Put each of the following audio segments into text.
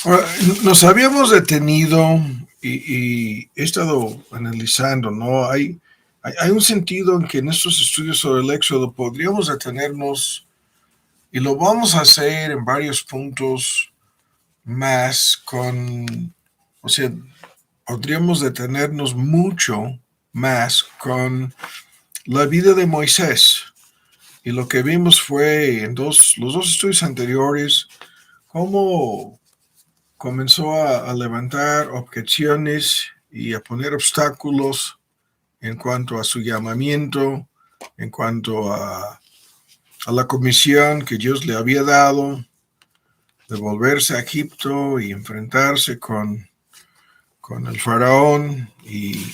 Ahora, nos habíamos detenido y he estado analizando, ¿no? Hay un sentido en que en estos estudios sobre el éxodo podríamos detenernos y lo vamos a hacer en varios puntos más o sea, podríamos detenernos mucho más con la vida de Moisés. Y lo que vimos fue en los dos estudios anteriores, cómo comenzó a levantar objeciones y a poner obstáculos en cuanto a su llamamiento, en cuanto a la comisión que Dios le había dado de volverse a Egipto y enfrentarse con el faraón y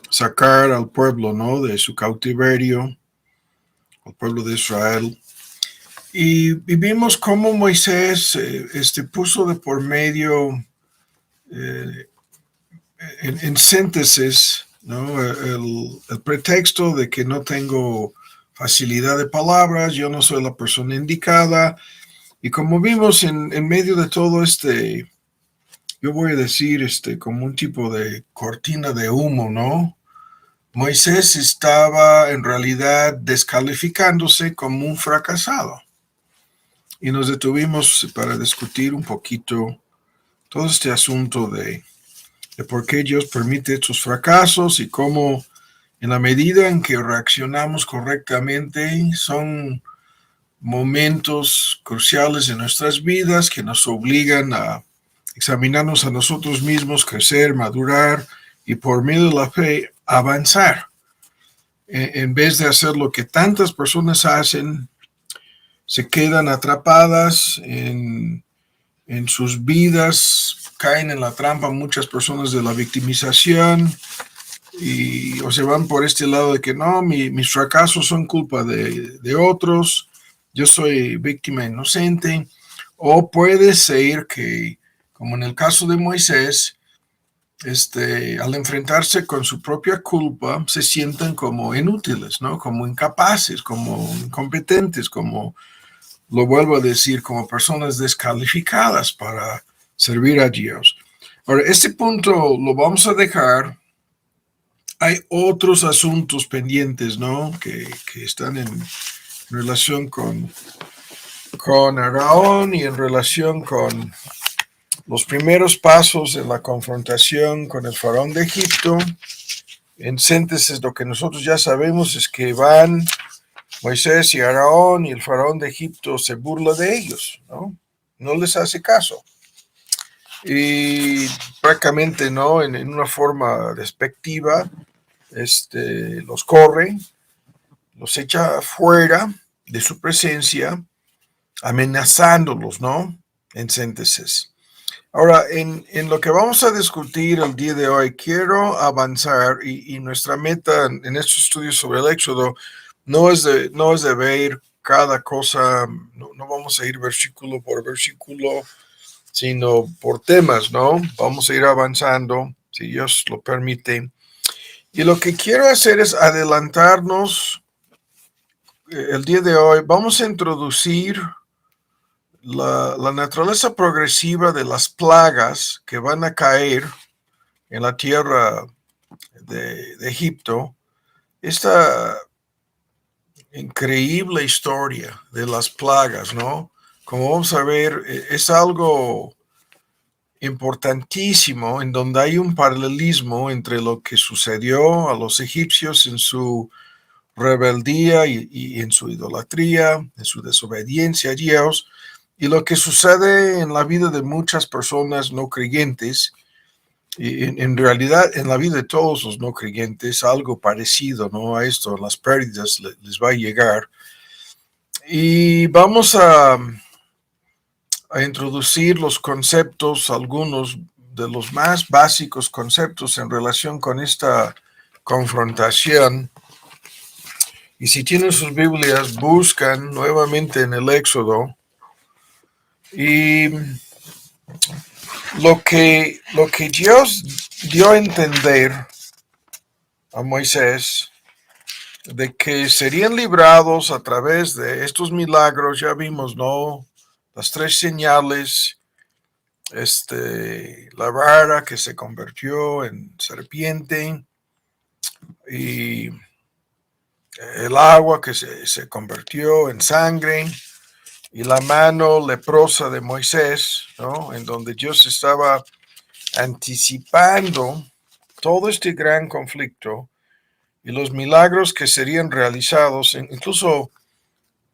sacar al pueblo, ¿no?, de su cautiverio, al pueblo de Israel. Y vimos cómo Moisés puso de por medio eh, en síntesis, ¿no?, el pretexto de que no tengo facilidad de palabras, yo no soy la persona indicada. Y como vimos en medio de todo yo voy a decir, como un tipo de cortina de humo, ¿no? Moisés estaba en realidad descalificándose como un fracasado. Y nos detuvimos para discutir un poquito todo este asunto de por qué Dios permite estos fracasos y cómo en la medida en que reaccionamos correctamente son momentos cruciales en nuestras vidas que nos obligan a examinarnos a nosotros mismos, crecer, madurar y por medio de la fe avanzar. En vez de hacer lo que tantas personas hacen, se quedan atrapadas en sus vidas, caen en la trampa muchas personas de la victimización o se van por este lado de que no, mis fracasos son culpa de otros, yo soy víctima inocente. O puede ser que, como en el caso de Moisés, al enfrentarse con su propia culpa, se sientan como inútiles, ¿no? Como incapaces, como incompetentes, como, lo vuelvo a decir, como personas descalificadas para servir a Dios. Ahora, este punto lo vamos a dejar. Hay otros asuntos pendientes, ¿no?, que están en relación con Aarón y en relación con los primeros pasos en la confrontación con el faraón de Egipto. En síntesis, lo que nosotros ya sabemos es que van Moisés y Aarón y el faraón de Egipto se burla de ellos, ¿no? No les hace caso. Y prácticamente, ¿no?, en una forma despectiva, los corre, los echa fuera de su presencia, amenazándolos, ¿no?, en síntesis. Ahora, en lo que vamos a discutir el día de hoy, quiero avanzar y nuestra meta en estos estudios sobre el Éxodo no es de ver cada cosa, no vamos a ir versículo por versículo, sino por temas, ¿no? Vamos a ir avanzando, si Dios lo permite. Y lo que quiero hacer es adelantarnos el día de hoy. Vamos a introducir la naturaleza progresiva de las plagas que van a caer en la tierra de Egipto. Esta increíble historia de las plagas, ¿no? Como vamos a ver, es algo importantísimo en donde hay un paralelismo entre lo que sucedió a los egipcios en su rebeldía y en su idolatría, en su desobediencia a Dios, y lo que sucede en la vida de muchas personas no creyentes, y en realidad en la vida de todos los no creyentes, algo parecido, ¿no?, a esto, las pérdidas les va a llegar. Y vamos a introducir los conceptos, algunos de los más básicos conceptos en relación con esta confrontación. Y si tienen sus Biblias, buscan nuevamente en el Éxodo. Y lo que Dios dio a entender a Moisés de que serían librados a través de estos milagros, ya vimos, ¿no?, las 3 señales la vara que se convirtió en serpiente y el agua que se convirtió en sangre y la mano leprosa de Moisés, ¿no? En donde Dios estaba anticipando todo este gran conflicto y los milagros que serían realizados. Incluso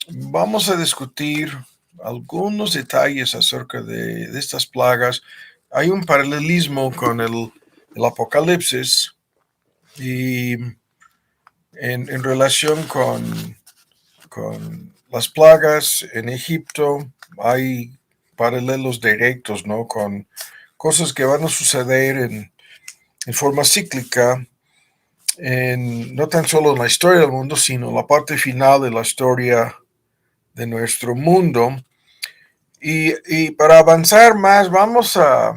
vamos a discutir algunos detalles acerca de estas plagas. Hay un paralelismo con el Apocalipsis y en relación con las plagas en Egipto hay paralelos directos, ¿no? Con cosas que van a suceder en forma cíclica, no tan solo en la historia del mundo, sino en la parte final de la historia de nuestro mundo. Y para avanzar más, vamos a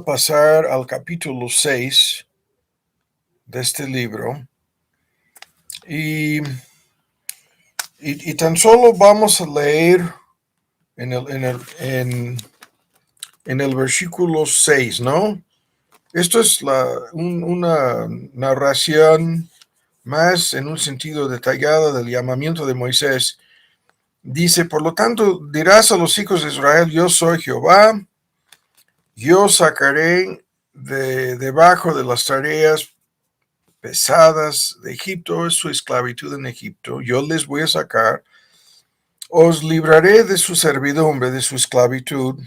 pasar al capítulo 6 de este libro. Y tan solo vamos a leer en el versículo 6, ¿no? Esto es una narración más en un sentido detallado del llamamiento de Moisés. Dice, por lo tanto, dirás a los hijos de Israel, yo soy Jehová, yo sacaré de debajo de las tareas pesadas de Egipto, es su esclavitud en Egipto, yo les voy a sacar, os libraré de su servidumbre, de su esclavitud.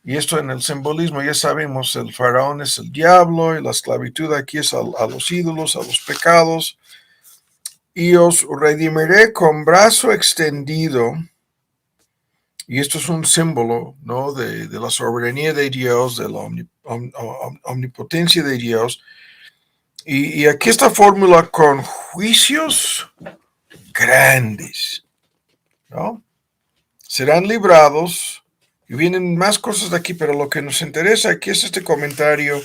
Y esto en el simbolismo, ya sabemos, el faraón es el diablo y la esclavitud aquí es a los ídolos, a los pecados. Y os redimiré con brazo extendido. Y esto es un símbolo, ¿no? de la soberanía de Dios, de la omnipotencia de Dios. Y aquí esta fórmula con juicios grandes, ¿no? Serán librados. Y vienen más cosas de aquí, pero lo que nos interesa aquí es este comentario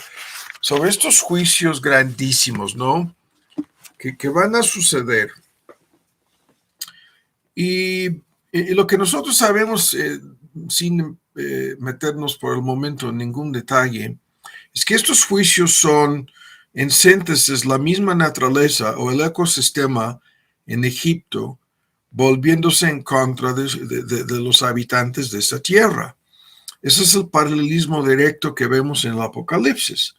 sobre estos juicios grandísimos, ¿no? Que van a suceder. Y lo que nosotros sabemos, sin meternos por el momento en ningún detalle, es que estos juicios son, en síntesis, la misma naturaleza o el ecosistema en Egipto volviéndose en contra de los habitantes de esa tierra. Ese es el paralelismo directo que vemos en el Apocalipsis,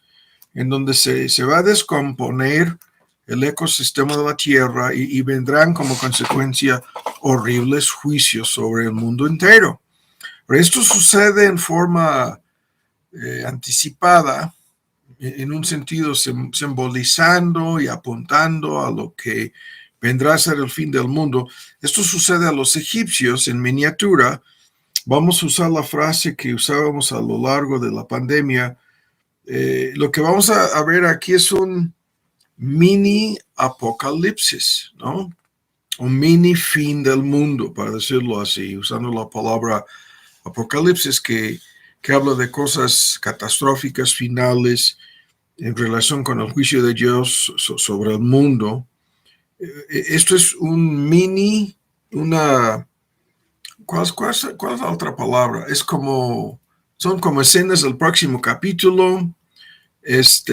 en donde se va a descomponer el ecosistema de la tierra y vendrán como consecuencia horribles juicios sobre el mundo entero. Pero esto sucede en forma anticipada, en un sentido simbolizando y apuntando a lo que vendrá a ser el fin del mundo. Esto sucede a los egipcios en miniatura. Vamos a usar la frase que usábamos a lo largo de la pandemia. Lo que vamos a ver aquí es un mini apocalipsis, ¿no? Un mini fin del mundo, para decirlo así, usando la palabra apocalipsis que habla de cosas catastróficas finales en relación con el juicio de Dios sobre el mundo. Esto es un mini, ¿cuál es la otra palabra? Son como escenas del próximo capítulo. Es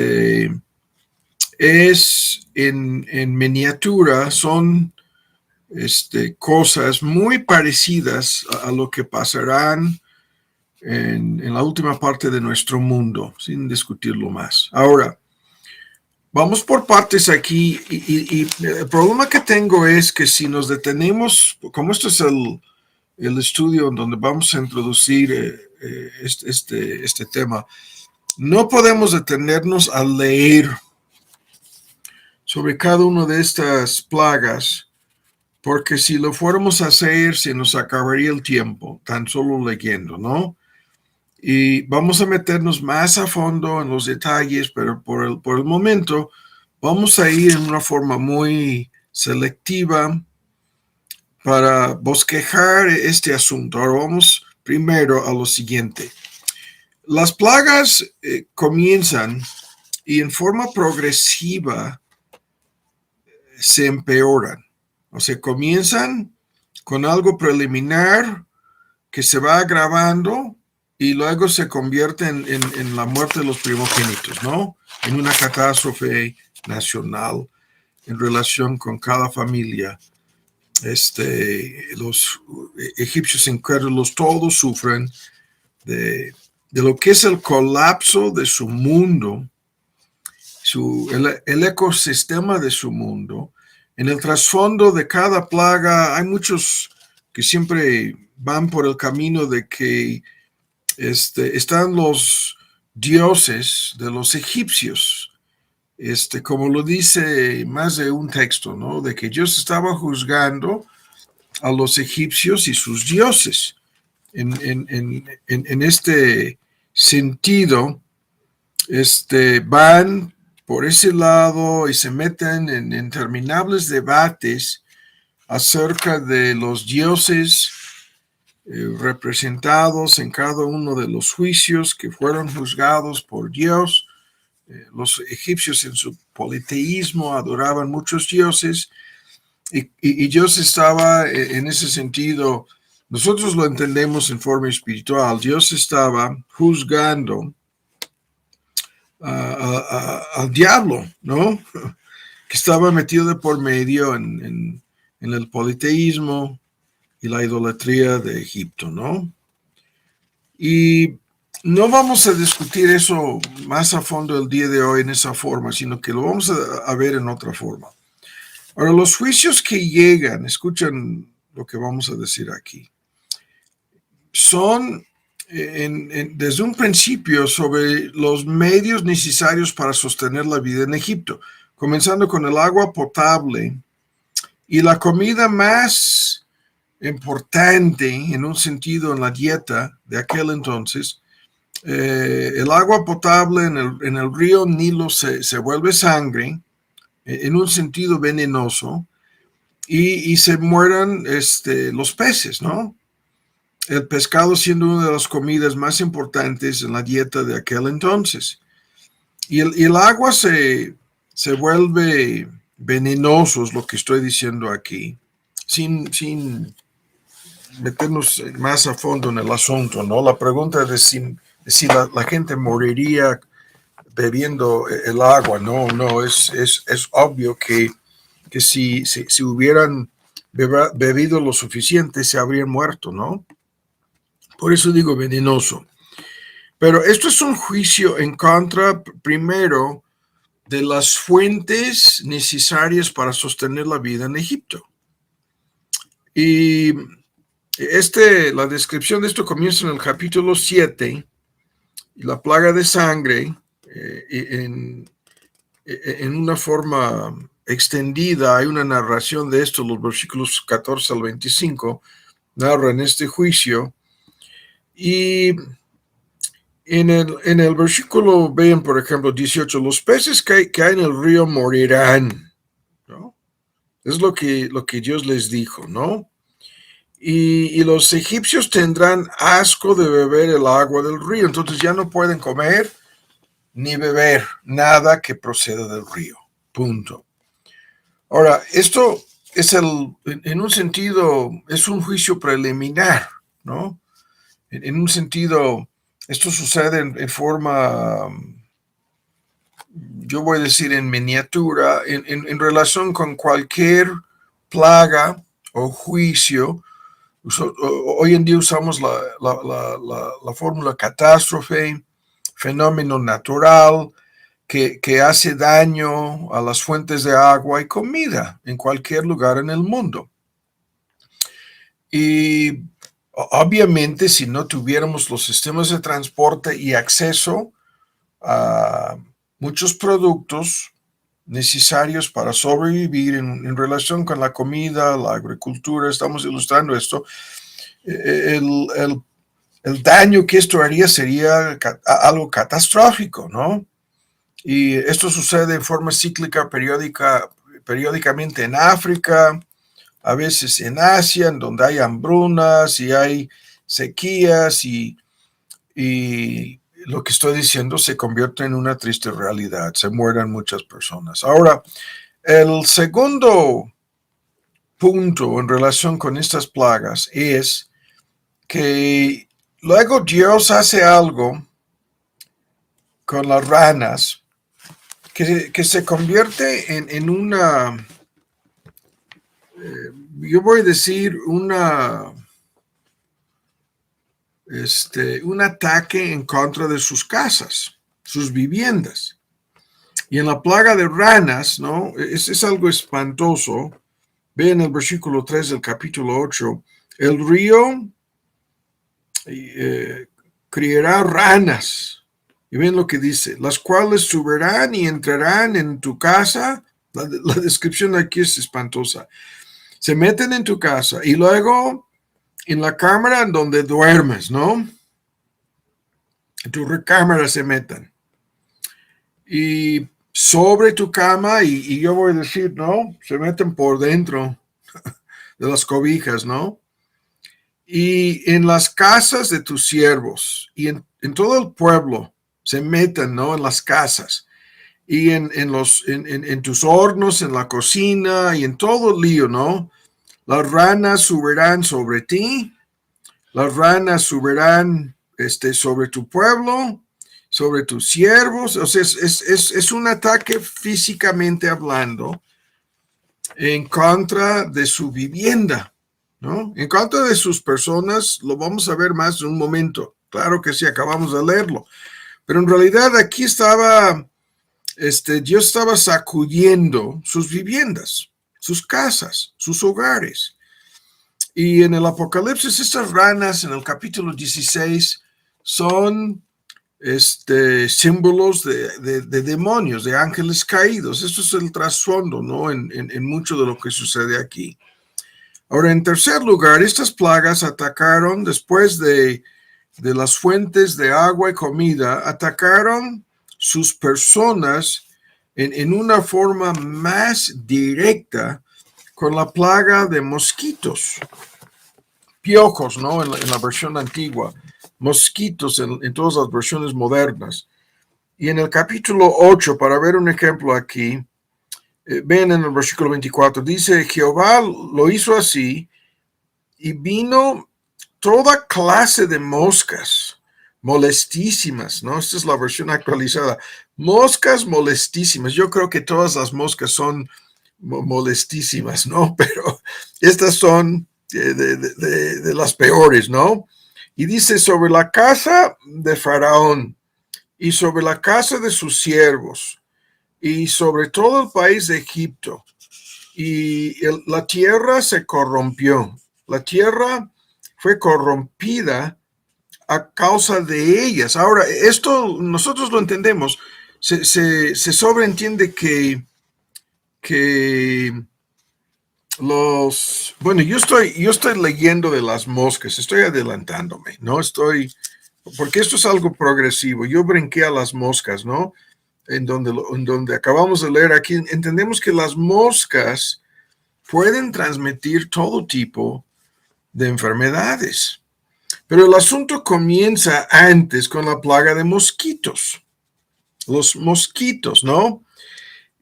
en miniatura, son cosas muy parecidas a lo que pasarán en la última parte de nuestro mundo, sin discutirlo más. Ahora, vamos por partes aquí y el problema que tengo es que si nos detenemos, como esto es el estudio en donde vamos a introducir este tema, no podemos detenernos a leer sobre cada una de estas plagas, porque si lo fuéramos a hacer, se nos acabaría el tiempo, tan solo leyendo, ¿no? Y vamos a meternos más a fondo en los detalles, pero por el momento vamos a ir en una forma muy selectiva para bosquejar este asunto. Ahora vamos primero a lo siguiente. Las plagas comienzan y en forma progresiva se empeoran. O sea, comienzan con algo preliminar que se va agravando y luego se convierte en la muerte de los primogénitos, ¿no? En una catástrofe nacional en relación con cada familia. Los egipcios incrédulos todos sufren de lo que es el colapso de su mundo, el ecosistema de su mundo. En el trasfondo de cada plaga hay muchos que siempre van por el camino de que están los dioses de los egipcios, como lo dice más de un texto, ¿no? De que Dios estaba juzgando a los egipcios y sus dioses. En este sentido, van por ese lado y se meten en interminables debates acerca de los dioses representados en cada uno de los juicios que fueron juzgados por Dios. Los egipcios en su politeísmo adoraban muchos dioses y Dios estaba en ese sentido, nosotros lo entendemos en forma espiritual, Dios estaba juzgando al diablo, ¿no? Que estaba metido de por medio en el politeísmo y la idolatría de Egipto, ¿no? Y no vamos a discutir eso más a fondo el día de hoy en esa forma, sino que lo vamos a ver en otra forma. Ahora, los juicios que llegan, escuchen lo que vamos a decir aquí, son desde un principio sobre los medios necesarios para sostener la vida en Egipto, comenzando con el agua potable y la comida más importante en un sentido en la dieta de aquel entonces. El agua potable en el río Nilo se vuelve sangre en un sentido venenoso y se mueran los peces, ¿no? El pescado siendo una de las comidas más importantes en la dieta de aquel entonces. Y el agua se vuelve venenoso, es lo que estoy diciendo aquí, sin meternos más a fondo en el asunto, ¿no? La pregunta de si la gente moriría bebiendo el agua, no, es obvio que si hubieran bebido lo suficiente se habrían muerto, ¿no? Por eso digo venenoso. Pero esto es un juicio en contra, primero, de las fuentes necesarias para sostener la vida en Egipto. Y la descripción de esto comienza en el capítulo 7, y la plaga de sangre, en una forma extendida, hay una narración de esto, los versículos 14 al 25, narran este juicio. Y en el versículo, vean por ejemplo 18, los peces que hay en el río morirán, ¿no? Es lo que Dios les dijo, ¿no? Y los egipcios tendrán asco de beber el agua del río, entonces ya no pueden comer ni beber nada que proceda del río, punto. Ahora, esto es en un sentido, es un juicio preliminar, ¿no? En un sentido, esto sucede en forma, yo voy a decir en miniatura, en relación con cualquier plaga o juicio. Hoy en día usamos la fórmula catástrofe, fenómeno natural que hace daño a las fuentes de agua y comida en cualquier lugar en el mundo. Y obviamente si no tuviéramos los sistemas de transporte y acceso a muchos productos necesarios para sobrevivir en relación con la comida, la agricultura, estamos ilustrando esto, el daño que esto haría sería algo catastrófico, ¿no? Y esto sucede en forma cíclica, periódicamente en África, a veces en Asia, en donde hay hambrunas y hay sequías y lo que estoy diciendo se convierte en una triste realidad, se mueren muchas personas. Ahora, el segundo punto en relación con estas plagas es que luego Dios hace algo con las ranas que se convierte en una, yo voy a decir, un ataque en contra de sus casas, sus viviendas. Y en la plaga de ranas, ¿no? Es algo espantoso. Ve en el versículo 3 del capítulo 8, el río criará ranas. Y ven lo que dice, las cuales subirán y entrarán en tu casa. La descripción aquí es espantosa. Se meten en tu casa y luego en la cámara en donde duermes, ¿no? En tu recámara se metan. Y sobre tu cama, y yo voy a decir, ¿no? Se meten por dentro de las cobijas, ¿no? Y en las casas de tus siervos y en todo el pueblo se metan, ¿no? En las casas y en tus hornos, en la cocina y en todo el lío, ¿no? Las ranas subirán sobre ti, las ranas subirán sobre tu pueblo, sobre tus siervos. O sea, es un ataque físicamente hablando en contra de su vivienda, ¿no? En contra de sus personas, lo vamos a ver más en un momento. Claro que sí, acabamos de leerlo. Pero en realidad aquí estaba, Dios estaba sacudiendo sus viviendas, sus casas, sus hogares. Y en el Apocalipsis, estas ranas en el capítulo 16 son símbolos de demonios, de ángeles caídos. Eso es el trasfondo, ¿no? En mucho de lo que sucede aquí. Ahora, en tercer lugar, estas plagas atacaron después de las fuentes de agua y comida, atacaron sus personas en una forma más directa con la plaga de mosquitos, piojos, ¿no? En la versión antigua, mosquitos en todas las versiones modernas. Y en el capítulo 8, para ver un ejemplo aquí, ven en el versículo 24, dice, Jehová lo hizo así y vino toda clase de moscas molestísimas, ¿no? Esta es la versión actualizada. Moscas molestísimas. Yo creo que todas las moscas son molestísimas, ¿no? Pero estas son de las peores, ¿no? Y dice, sobre la casa de Faraón y sobre la casa de sus siervos y sobre todo el país de Egipto. Y la tierra se corrompió. La tierra fue corrompida a causa de ellas. Ahora, esto nosotros lo entendemos. Se sobreentiende que bueno, yo estoy leyendo de las moscas, estoy adelantándome, ¿no? Porque esto es algo progresivo. Yo brinqué a las moscas, ¿no? En donde acabamos de leer aquí, entendemos que las moscas pueden transmitir todo tipo de enfermedades. Pero el asunto comienza antes con la plaga de mosquitos. Los mosquitos, ¿no?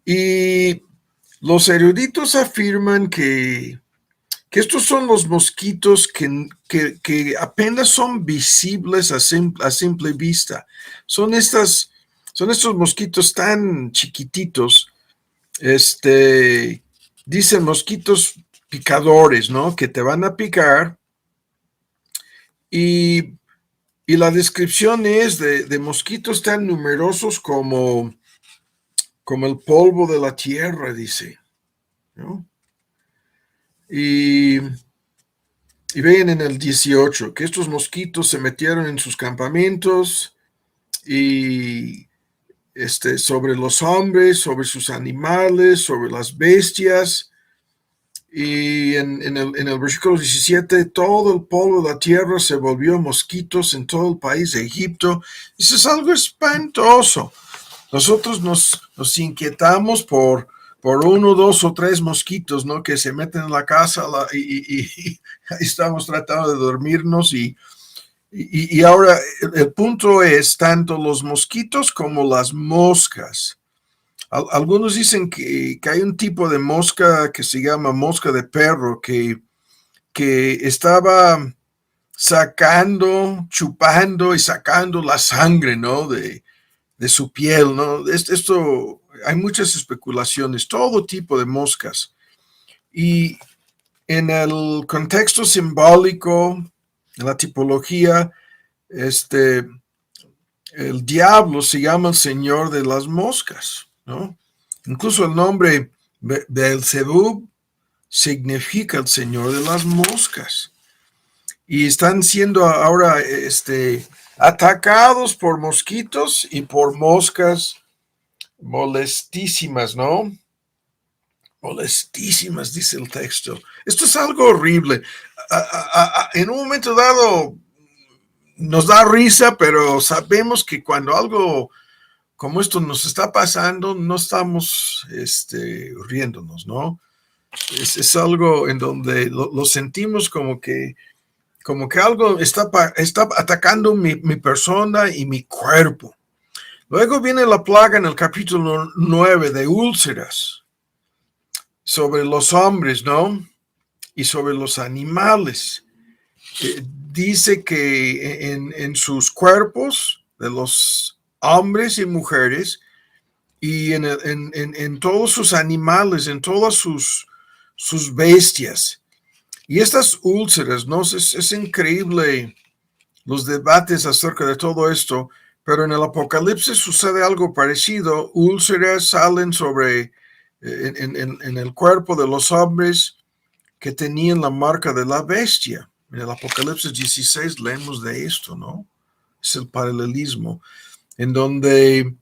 Y los eruditos afirman que estos son los mosquitos que apenas son visibles a simple vista. Son estos mosquitos tan chiquititos, dicen mosquitos picadores, ¿no? Que te van a picar y la descripción es de mosquitos tan numerosos como el polvo de la tierra, dice, ¿no? Y ven en el 18 que estos mosquitos se metieron en sus campamentos y sobre los hombres, sobre sus animales, sobre las bestias. Y en el versículo 17, todo el polvo de la tierra se volvió mosquitos en todo el país de Egipto. Eso es algo espantoso. Nosotros nos inquietamos por uno, dos o tres mosquitos, ¿no? Que se meten en la casa y ahí estamos tratando de dormirnos y ahora el punto es tanto los mosquitos como las moscas. Algunos dicen que hay un tipo de mosca que se llama mosca de perro que estaba sacando, chupando y sacando la sangre, ¿no? De su piel, ¿no? Esto, hay muchas especulaciones, todo tipo de moscas. Y en el contexto simbólico, en la tipología, el diablo se llama el señor de las moscas, ¿no? Incluso el nombre Beelzebub significa el señor de las moscas. Y están siendo ahora atacados por mosquitos y por moscas molestísimas, ¿no? Molestísimas, dice el texto. Esto es algo horrible. En un momento dado nos da risa, pero sabemos que cuando algo como esto nos está pasando, no estamos riéndonos, ¿no? Es algo en donde lo sentimos como que algo está atacando mi persona y mi cuerpo. Luego viene la plaga en el capítulo 9 de úlceras sobre los hombres, ¿no? Y sobre los animales. Dice que en sus cuerpos de los hombres y mujeres y en todos sus animales, en todas sus bestias. Y estas úlceras, ¿no? Es increíble los debates acerca de todo esto, pero en el Apocalipsis sucede algo parecido. Úlceras salen en el cuerpo de los hombres que tenían la marca de la bestia. En el Apocalipsis 16 leemos de esto, ¿no? Es el paralelismo, en donde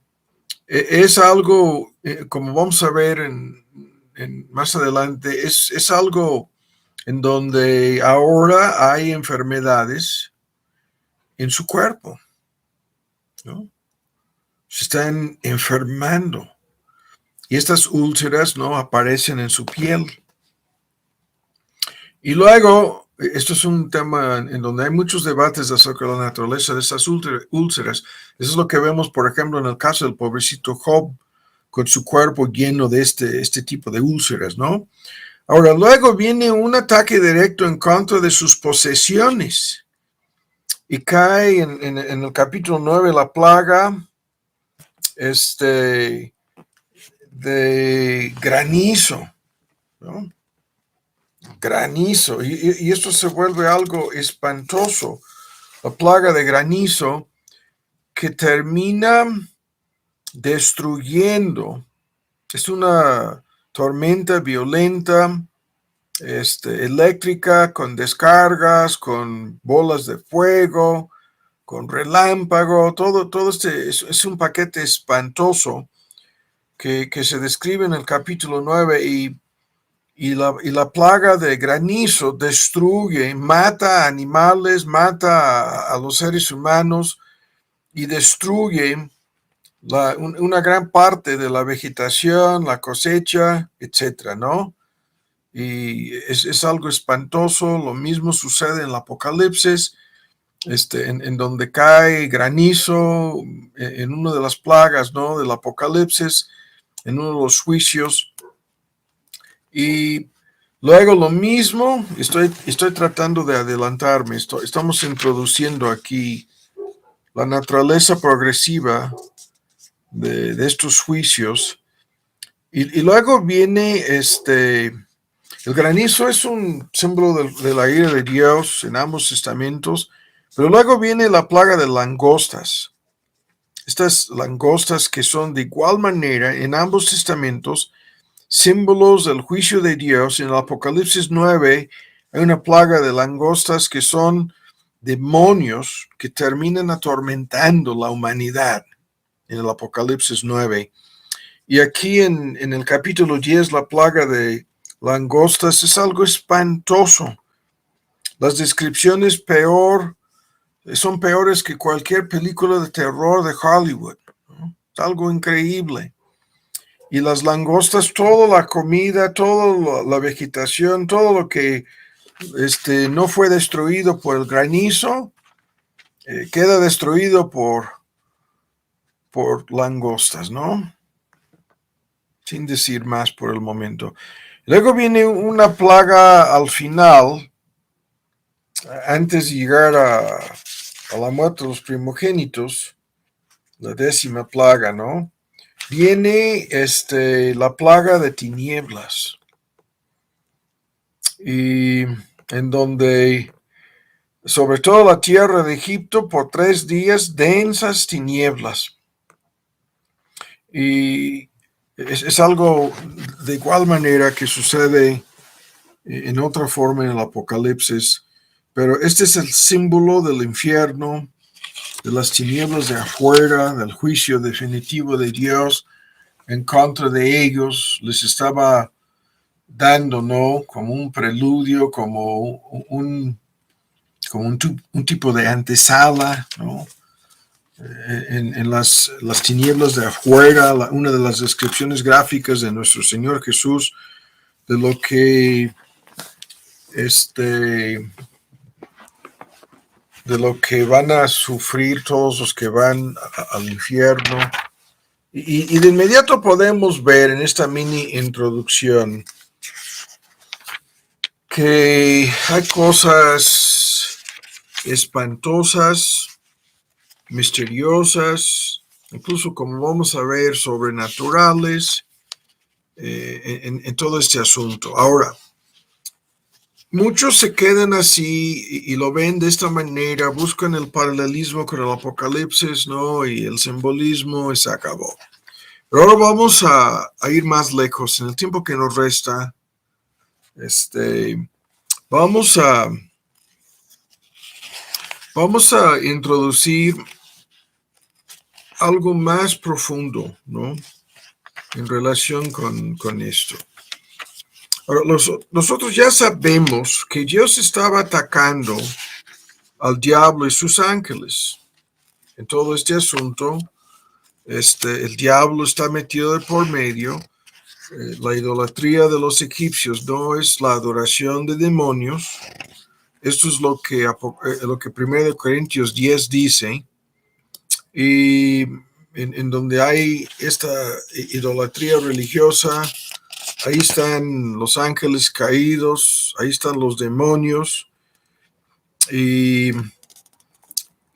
es algo, como vamos a ver más adelante, es algo en donde ahora hay enfermedades en su cuerpo, ¿no? Se están enfermando y estas úlceras, ¿no? Aparecen en su piel. Y luego, esto es un tema en donde hay muchos debates acerca de la naturaleza de estas úlceras. Eso es lo que vemos, por ejemplo, en el caso del pobrecito Job, con su cuerpo lleno de este tipo de úlceras, ¿no? Ahora, luego viene un ataque directo en contra de sus posesiones. Y cae en el capítulo 9 la plaga de granizo, ¿no? Granizo. Y esto se vuelve algo espantoso. La plaga de granizo que termina destruyendo. Es una tormenta violenta, eléctrica, con descargas, con bolas de fuego, con relámpago, todo es un paquete espantoso que se describe en el capítulo 9 y la plaga de granizo destruye, mata a animales, mata a los seres humanos y destruye una gran parte de la vegetación, la cosecha, etcétera, ¿no? Y es algo espantoso. Lo mismo sucede en el Apocalipsis, en donde cae granizo en una de las plagas, ¿no? Del Apocalipsis, en uno de los juicios. Y luego lo mismo, estoy tratando de adelantarme, estamos introduciendo aquí la naturaleza progresiva de estos juicios. Y luego viene el granizo es un símbolo de la ira de Dios en ambos testamentos, pero luego viene la plaga de langostas. Estas langostas que son de igual manera en ambos testamentos símbolos del juicio de Dios. En el Apocalipsis 9 hay una plaga de langostas que son demonios que terminan atormentando la humanidad en el Apocalipsis 9. Y aquí en el capítulo 10 la plaga de langostas es algo espantoso. Las descripciones son peores que cualquier película de terror de Hollywood, ¿no? Es algo increíble. Y las langostas, toda la comida, toda la vegetación, todo lo que no fue destruido por el granizo, queda destruido por langostas, ¿no? Sin decir más por el momento. Luego viene una plaga al final, antes de llegar a la muerte de los primogénitos, la 10ª plaga, ¿no? Viene la plaga de tinieblas, y en donde sobre todo la tierra de Egipto por 3 días densas tinieblas. Y es algo de igual manera que sucede en otra forma en el Apocalipsis, pero este es el símbolo del infierno, de las tinieblas de afuera, del juicio definitivo de Dios en contra de ellos. Les estaba dando, ¿no? Como un preludio, como un tipo de antesala, ¿no? En las tinieblas de afuera, una de las descripciones gráficas de nuestro Señor Jesús, de lo que van a sufrir todos los que van al infierno. Y de inmediato podemos ver en esta mini introducción que hay cosas espantosas, misteriosas, incluso, como vamos a ver, sobrenaturales en todo este asunto. Ahora, muchos se quedan así y lo ven de esta manera, buscan el paralelismo con el Apocalipsis, ¿no? Y el simbolismo, y se acabó. Pero ahora vamos a ir más lejos. En el tiempo que nos resta, vamos a introducir algo más profundo, ¿no? En relación con esto. Ahora, nosotros ya sabemos que Dios estaba atacando al diablo y sus ángeles. En todo este asunto, el diablo está metido de por medio. La idolatría de los egipcios no es la adoración de demonios. Esto es lo que 1 Corintios 10 dice. Y en donde hay esta idolatría religiosa, ahí están los ángeles caídos, ahí están los demonios, y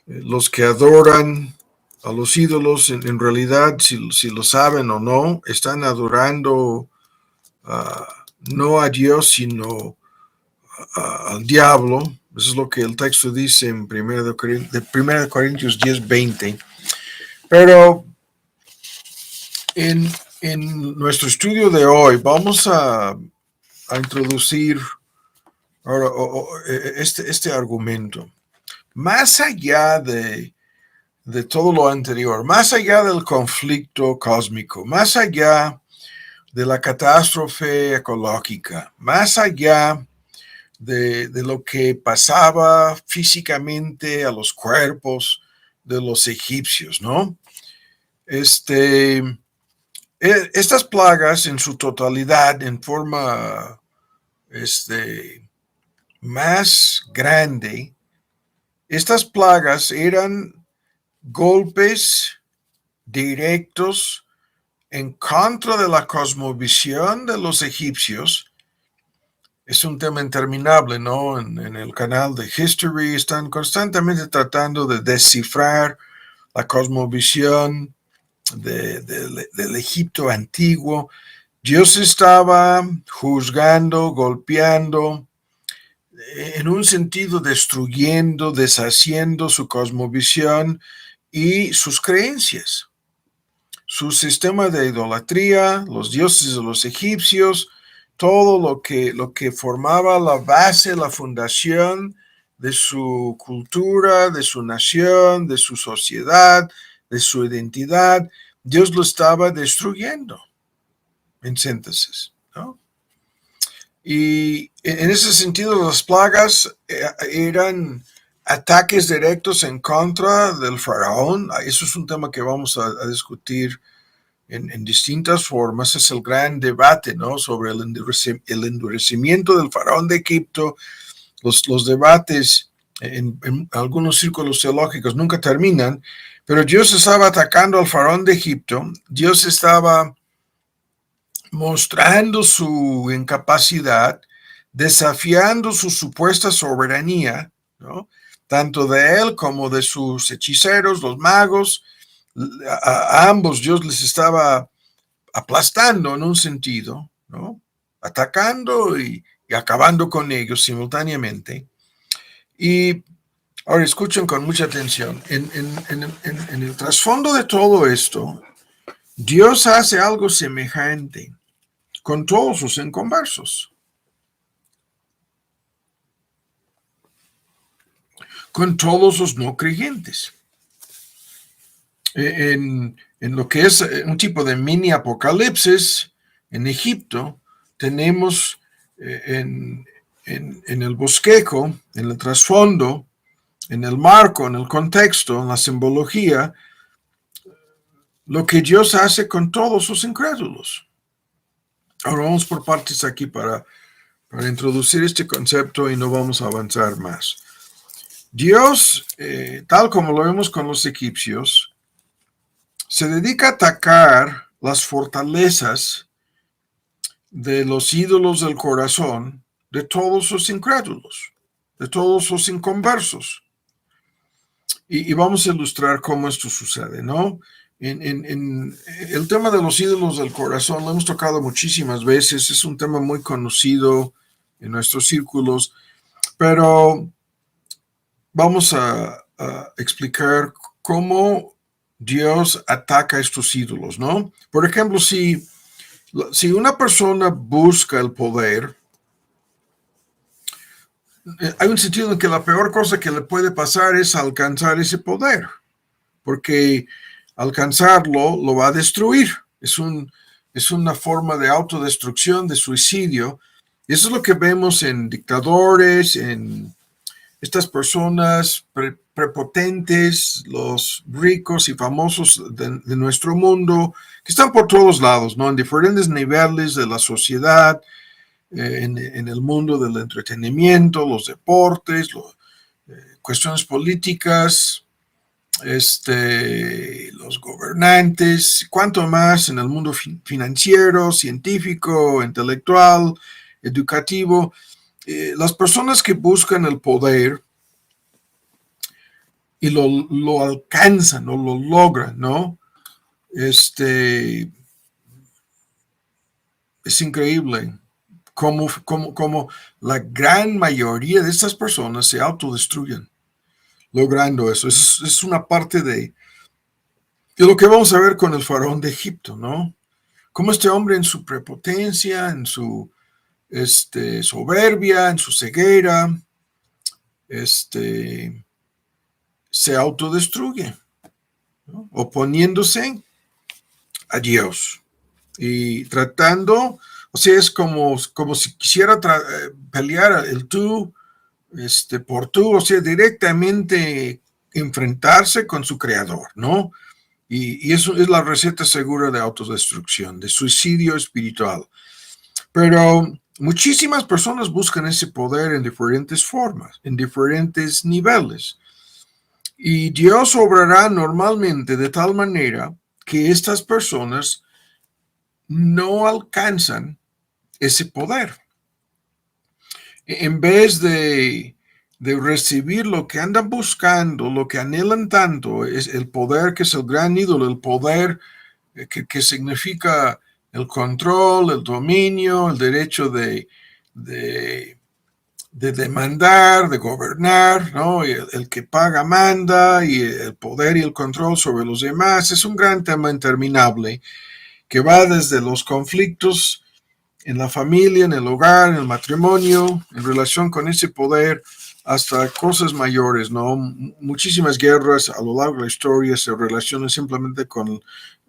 los que adoran a los ídolos, en realidad, si lo saben o no, están adorando no a Dios, sino al diablo. Eso es lo que el texto dice en 1 Corintios 10:20. Pero en nuestro estudio de hoy vamos a introducir ahora este argumento. Más allá de todo lo anterior, más allá del conflicto cósmico, más allá de la catástrofe ecológica, más allá de lo que pasaba físicamente a los cuerpos de los egipcios, ¿no? Estas plagas en su totalidad, en forma más grande, estas plagas eran golpes directos en contra de la cosmovisión de los egipcios. Es un tema interminable, ¿no? En el canal de History están constantemente tratando de descifrar la cosmovisión del Egipto antiguo. Dios estaba juzgando, golpeando, en un sentido destruyendo, deshaciendo su cosmovisión y sus creencias. Su sistema de idolatría, los dioses de los egipcios, todo lo que formaba la base, la fundación de su cultura, de su nación, de su sociedad, de su identidad, Dios lo estaba destruyendo, en síntesis, ¿no? Y en ese sentido, las plagas eran ataques directos en contra del faraón. Eso es un tema que vamos a discutir en distintas formas. Es el gran debate, ¿no? Sobre el endurecimiento del faraón de Egipto. Los debates en algunos círculos teológicos nunca terminan, pero Dios estaba atacando al faraón de Egipto. Dios estaba mostrando su incapacidad, desafiando su supuesta soberanía, ¿no? Tanto de él como de sus hechiceros, los magos. A ambos Dios les estaba aplastando en un sentido, ¿no? Atacando y acabando con ellos simultáneamente. Y ahora escuchen con mucha atención. En el trasfondo de todo esto, Dios hace algo semejante con todos sus inconversos, con todos los no creyentes. En lo que es un tipo de mini apocalipsis, en Egipto, tenemos en el bosquejo, en el trasfondo, en el marco, en el contexto, en la simbología, lo que Dios hace con todos sus incrédulos. Ahora vamos por partes aquí para introducir este concepto y no vamos a avanzar más. Dios, tal como lo vemos con los egipcios, se dedica a atacar las fortalezas de los ídolos del corazón de todos sus incrédulos, de todos sus inconversos. Y vamos a ilustrar cómo esto sucede, ¿no? En el tema de los ídolos del corazón lo hemos tocado muchísimas veces, es un tema muy conocido en nuestros círculos, pero vamos a explicar cómo Dios ataca a estos ídolos, ¿no? Por ejemplo, si una persona busca el poder, hay un sentido en que la peor cosa que le puede pasar es alcanzar ese poder, porque alcanzarlo lo va a destruir. Es una forma de autodestrucción, de suicidio. Y eso es lo que vemos en dictadores, en estas personas prepotentes, los ricos y famosos de nuestro mundo, que están por todos lados, ¿no? En diferentes niveles de la sociedad, en el mundo del entretenimiento, los deportes, cuestiones políticas, los gobernantes, cuanto más en el mundo financiero, científico, intelectual, educativo. Las personas que buscan el poder y lo alcanzan o lo logran, ¿no? Es increíble cómo la gran mayoría de estas personas se autodestruyen logrando eso. Es una parte de lo que vamos a ver con el faraón de Egipto, ¿no? Cómo este hombre en su prepotencia, en su soberbia, en su ceguera, se autodestruye, ¿no? Oponiéndose a Dios y tratando, o sea, es como si quisiera pelear el tú por tú, o sea, directamente enfrentarse con su creador, ¿no? Y eso es la receta segura de autodestrucción, de suicidio espiritual. Pero muchísimas personas buscan ese poder en diferentes formas, en diferentes niveles. Y Dios obrará normalmente de tal manera que estas personas no alcanzan ese poder. En vez de recibir lo que andan buscando, lo que anhelan tanto, es el poder que es el gran ídolo, el poder que significa el control, el dominio, el derecho de demandar, de gobernar, ¿no? Y el que paga manda, y el poder y el control sobre los demás. Es un gran tema interminable que va desde los conflictos en la familia, en el hogar, en el matrimonio, en relación con ese poder, hasta cosas mayores, ¿no? Muchísimas guerras a lo largo de la historia se relacionan simplemente con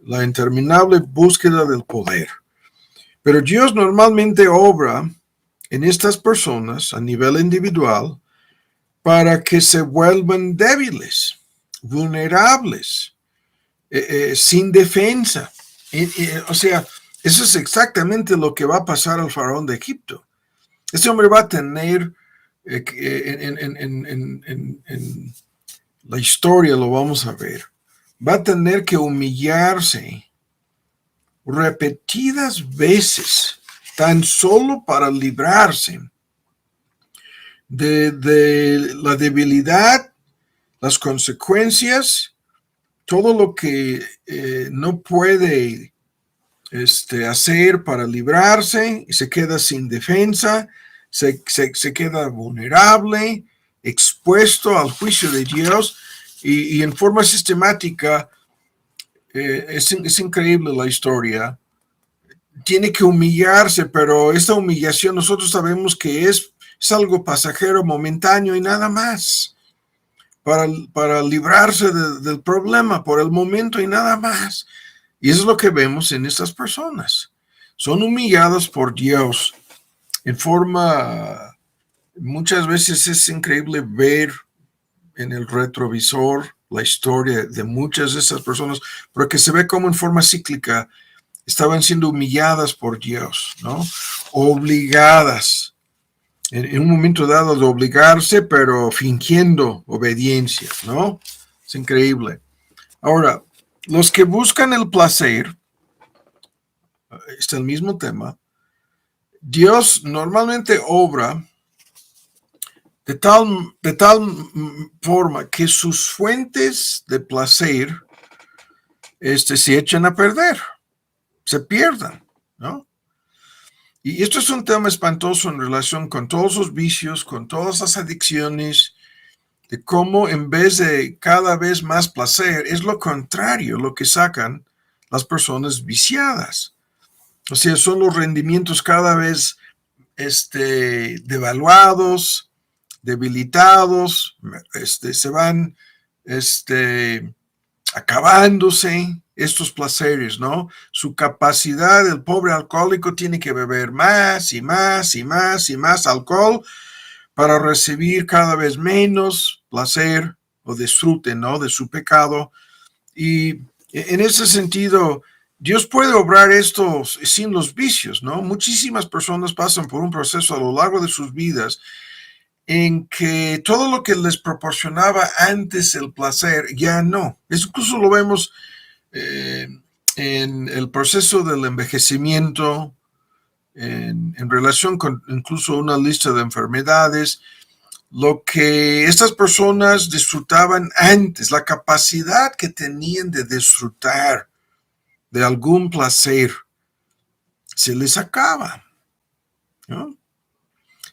la interminable búsqueda del poder. Pero Dios normalmente obra en estas personas a nivel individual para que se vuelvan débiles, vulnerables, sin defensa. O sea, eso es exactamente lo que va a pasar al faraón de Egipto. Este hombre va a tener, en la historia lo vamos a ver, va a tener que humillarse repetidas veces, tan solo para librarse de la debilidad, las consecuencias, todo lo que no puede hacer para librarse, y se queda sin defensa, se queda vulnerable, expuesto al juicio de Dios, y en forma sistemática, es increíble la historia. Tiene que humillarse, pero esta humillación nosotros sabemos que es algo pasajero, momentáneo y nada más. Para librarse del problema por el momento y nada más. Y eso es lo que vemos en estas personas. Son humilladas por Dios en forma, muchas veces es increíble ver en el retrovisor la historia de muchas de esas personas, porque se ve como en forma cíclica estaban siendo humilladas por Dios, ¿no? Obligadas, en un momento dado de obligarse, pero fingiendo obediencia, ¿no? Es increíble. Ahora, los que buscan el placer, está el mismo tema, Dios normalmente obra de tal forma que sus fuentes de placer se echan a perder, se pierdan, ¿no? Y esto es un tema espantoso en relación con todos los vicios, con todas las adicciones, de cómo en vez de cada vez más placer, es lo contrario lo que sacan las personas viciadas. O sea, son los rendimientos cada vez devaluados, debilitados, se van acabándose estos placeres, ¿no? Su capacidad, el pobre alcohólico tiene que beber más y más y más y más alcohol para recibir cada vez menos placer o disfrute, ¿no? De su pecado. Y en ese sentido, Dios puede obrar esto sin los vicios, ¿no? Muchísimas personas pasan por un proceso a lo largo de sus vidas en que todo lo que les proporcionaba antes el placer ya no. Eso incluso lo vemos en el proceso del envejecimiento, en relación con incluso una lista de enfermedades, lo que estas personas disfrutaban antes, la capacidad que tenían de disfrutar de algún placer, se les acaba, ¿no?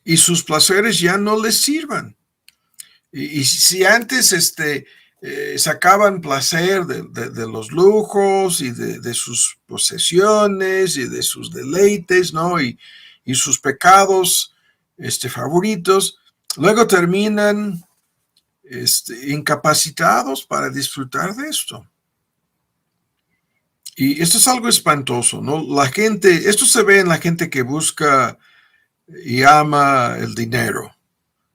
Y sus placeres ya no les sirvan. Y si antes sacaban placer de los lujos y de sus posesiones y de sus deleites, ¿no? Y sus pecados favoritos, luego terminan incapacitados para disfrutar de esto. Y esto es algo espantoso, ¿no? La gente, esto se ve en la gente que busca y ama el dinero,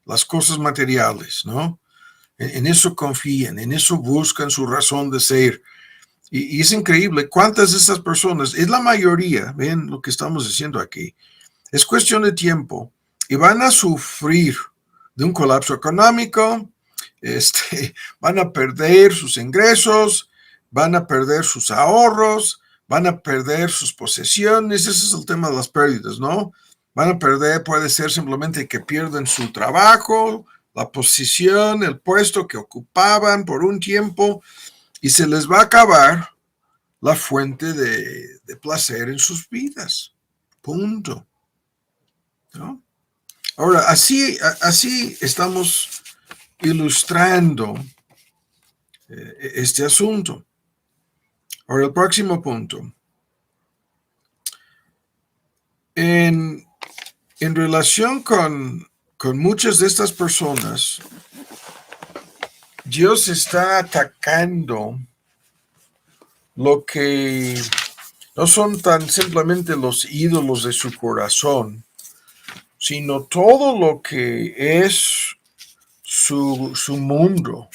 las cosas materiales, ¿no? En eso confían, en eso buscan su razón de ser. Y es increíble cuántas de estas personas, es la mayoría, ven lo que estamos diciendo aquí, es cuestión de tiempo y van a sufrir de un colapso económico, van a perder sus ingresos, van a perder sus ahorros, van a perder sus posesiones. Ese es el tema de las pérdidas, ¿no? Van a perder, puede ser simplemente que pierden su trabajo, la posición, el puesto que ocupaban por un tiempo, y se les va a acabar la fuente de placer en sus vidas. Punto. ¿No? Ahora, así estamos ilustrando este asunto. Ahora, el próximo punto. En relación con muchas de estas personas, Dios está atacando lo que no son tan simplemente los ídolos de su corazón, sino todo lo que es su mundo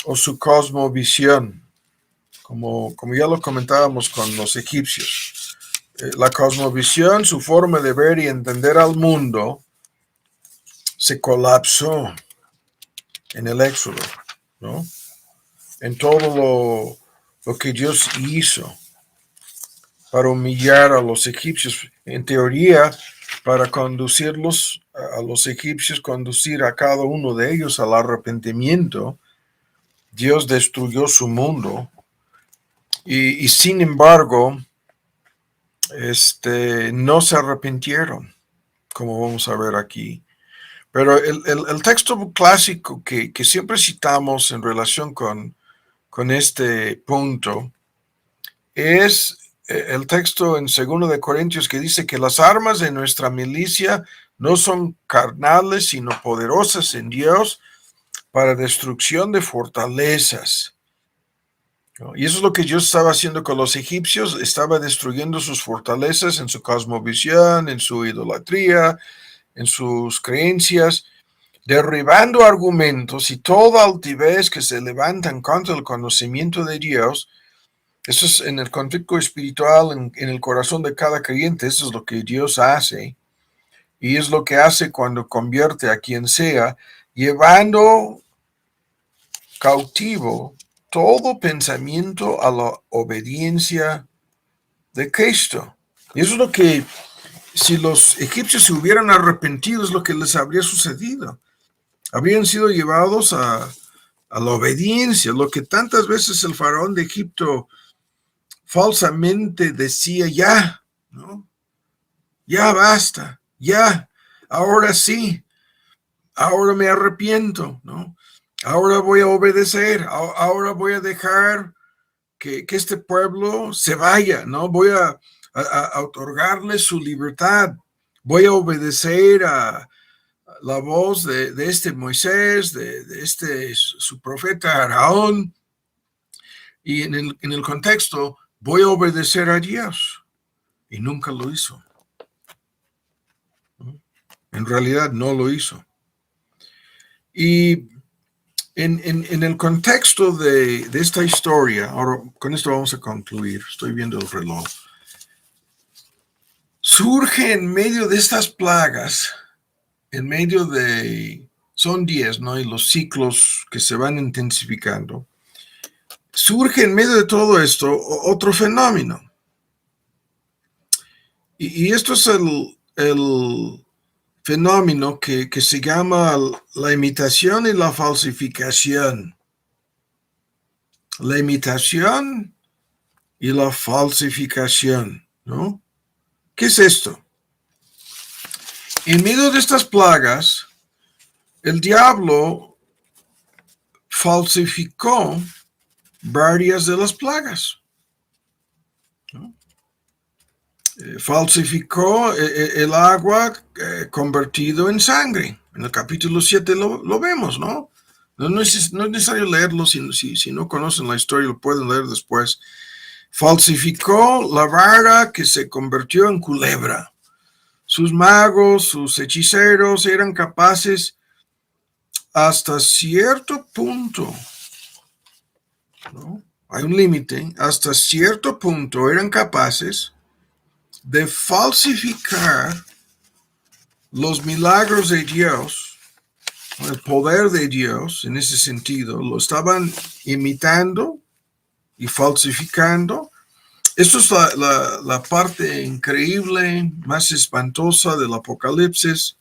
o su cosmovisión, como ya lo comentábamos con los egipcios. La cosmovisión, su forma de ver y entender al mundo, se colapsó en el Éxodo, ¿no? En todo lo que Dios hizo para humillar a los egipcios. En teoría, para conducirlos a los egipcios, conducir a cada uno de ellos al arrepentimiento. Dios destruyó su mundo y sin embargo, no se arrepintieron, como vamos a ver aquí. Pero el texto clásico que siempre citamos en relación con este punto es el texto en 2 de Corintios que dice que las armas de nuestra milicia no son carnales, sino poderosas en Dios para destrucción de fortalezas. ¿No? Y eso es lo que Dios estaba haciendo con los egipcios, estaba destruyendo sus fortalezas en su cosmovisión, en su idolatría, en sus creencias, derribando argumentos y toda altivez que se levantan contra el conocimiento de Dios. Eso es en el conflicto espiritual, en el corazón de cada creyente. Eso es lo que Dios hace. Y es lo que hace cuando convierte a quien sea, llevando cautivo todo pensamiento a la obediencia de Cristo. Y eso es lo que, si los egipcios se hubieran arrepentido, es lo que les habría sucedido. Habrían sido llevados a la obediencia, lo que tantas veces el faraón de Egipto falsamente decía, ya, ¿no? Ya basta, ya, ahora sí, ahora me arrepiento, ¿no? Ahora voy a obedecer, ahora voy a dejar que este pueblo se vaya, ¿no? Voy a otorgarle su libertad, voy a obedecer a la voz de este Moisés, de este su profeta Aarón, y en el contexto, voy a obedecer a Dios, y nunca lo hizo. En realidad no lo hizo. Y en el contexto de esta historia, ahora con esto vamos a concluir, estoy viendo el reloj, surge en medio de estas plagas, en medio de, son 10, ¿no? Y los ciclos que se van intensificando, surge en medio de todo esto otro fenómeno. Y esto es el fenómeno que se llama la imitación y la falsificación. La imitación y la falsificación, ¿no? ¿Qué es esto? En medio de estas plagas, el diablo falsificó varias de las plagas, ¿no? Falsificó el agua convertido en sangre. En el capítulo 7 lo vemos, ¿no? No es necesario leerlo, si no conocen la historia, lo pueden leer después. Falsificó la vara que se convirtió en culebra. Sus magos, sus hechiceros eran capaces hasta cierto punto, ¿no? Hay un límite, hasta cierto punto eran capaces de falsificar los milagros de Dios, el poder de Dios en ese sentido, lo estaban imitando y falsificando. Esto es la parte increíble, más espantosa del Apocalipsis,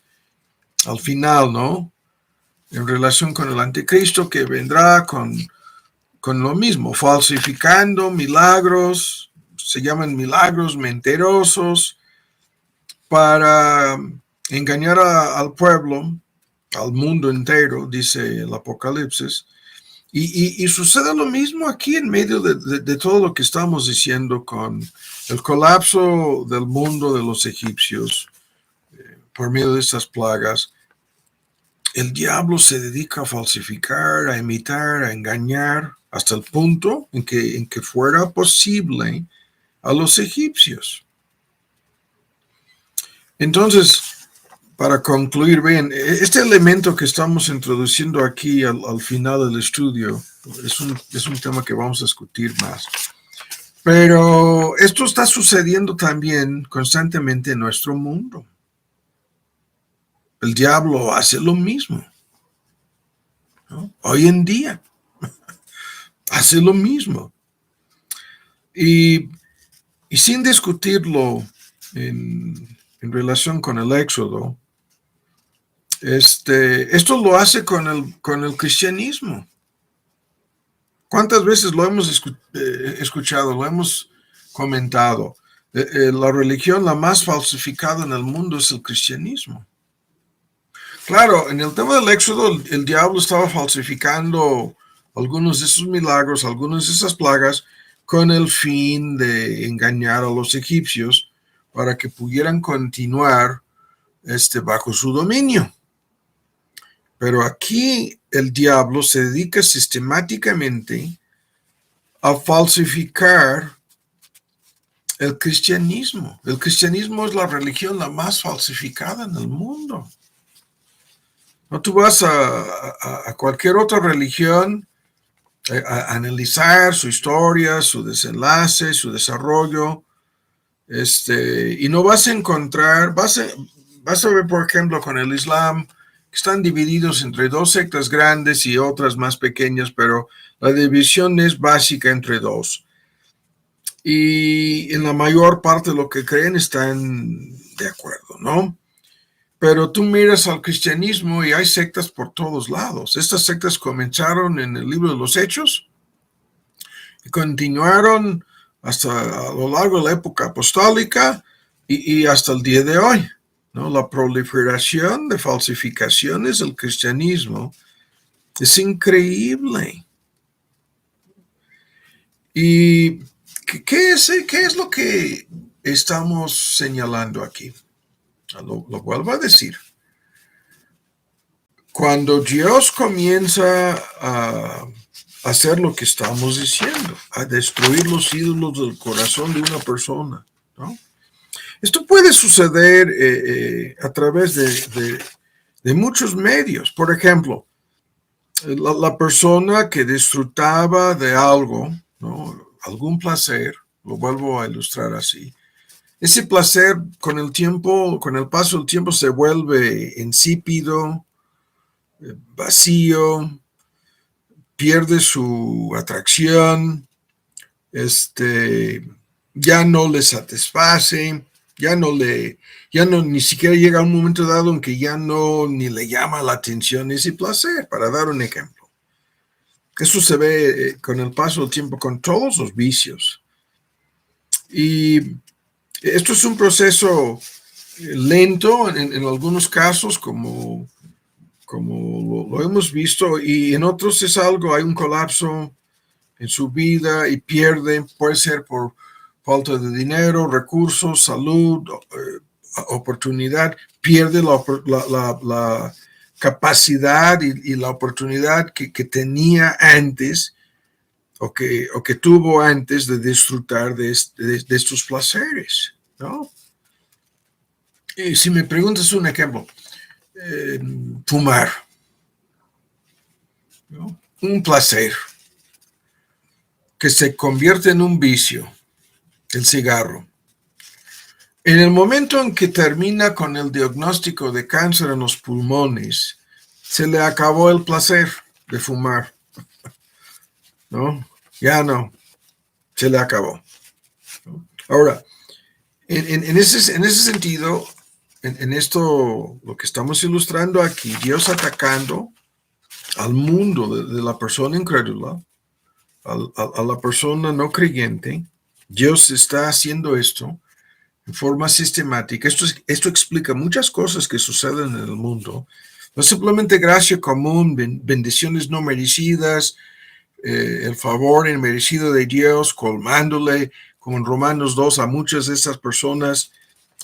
al final, ¿no? En relación con el anticristo que vendrá con lo mismo, falsificando milagros, se llaman milagros mentirosos, para engañar al pueblo, al mundo entero, dice el Apocalipsis. Y sucede lo mismo aquí en medio de todo lo que estamos diciendo con el colapso del mundo de los egipcios por medio de estas plagas. El diablo se dedica a falsificar, a imitar, a engañar, hasta el punto en que fuera posible a los egipcios. Entonces, para concluir bien, este elemento que estamos introduciendo aquí al final del estudio es un tema que vamos a discutir más. Pero esto está sucediendo también constantemente en nuestro mundo. El diablo hace lo mismo, ¿no? Hoy en día hace lo mismo. Y sin discutirlo en en relación con el Éxodo, esto lo hace con el cristianismo. ¿Cuántas veces lo hemos escuchado, lo hemos comentado? La religión la más falsificada en el mundo es el cristianismo. Claro, en el tema del Éxodo, el diablo estaba falsificando algunos de esos milagros, algunas de esas plagas, con el fin de engañar a los egipcios para que pudieran continuar bajo su dominio. Pero aquí el diablo se dedica sistemáticamente a falsificar el cristianismo. El cristianismo es la religión la más falsificada en el mundo. No, tú vas a cualquier otra religión a analizar su historia, su desenlace, su desarrollo, y no vas a encontrar, vas a ver, por ejemplo, con el Islam, que están divididos entre dos sectas grandes y otras más pequeñas, pero la división es básica entre dos. Y en la mayor parte de lo que creen están de acuerdo, ¿no? Pero tú miras al cristianismo y hay sectas por todos lados. Estas sectas comenzaron en el libro de los Hechos y continuaron hasta a lo largo de la época apostólica y hasta el día de hoy, ¿no? La proliferación de falsificaciones del cristianismo es increíble. ¿Y qué es lo que estamos señalando aquí? Lo vuelvo a decir. Cuando Dios comienza a hacer lo que estamos diciendo, a destruir los ídolos del corazón de una persona, ¿no? Esto puede suceder a través de muchos medios. Por ejemplo, la persona que disfrutaba de algo, ¿no? Algún placer, lo vuelvo a ilustrar así. Ese placer con el tiempo, con el paso del tiempo, se vuelve insípido, vacío, pierde su atracción, ya no le satisface, ya no ni siquiera llega a un momento dado en que ya no ni le llama la atención ese placer, para dar un ejemplo. Eso se ve con el paso del tiempo con todos los vicios. Y esto es un proceso lento en algunos casos, como lo hemos visto, y en otros es algo, hay un colapso en su vida y pierde, puede ser por falta de dinero, recursos, salud, oportunidad, pierde la capacidad y la oportunidad que tenía antes o que tuvo antes de disfrutar de estos placeres, ¿no? Y si me preguntas un ejemplo, fumar, ¿no? Un placer que se convierte en un vicio, el cigarro. En el momento en que termina con el diagnóstico de cáncer en los pulmones, se le acabó el placer de fumar, ¿no? Ya no, se le acabó. Ahora, en ese sentido, en esto, lo que estamos ilustrando aquí, Dios atacando al mundo de la persona incrédula, a la persona no creyente, Dios está haciendo esto en forma sistemática. Esto explica muchas cosas que suceden en el mundo. No simplemente gracia común, bendiciones no merecidas, el favor inmerecido de Dios, colmándole, como en Romanos 2, a muchas de estas personas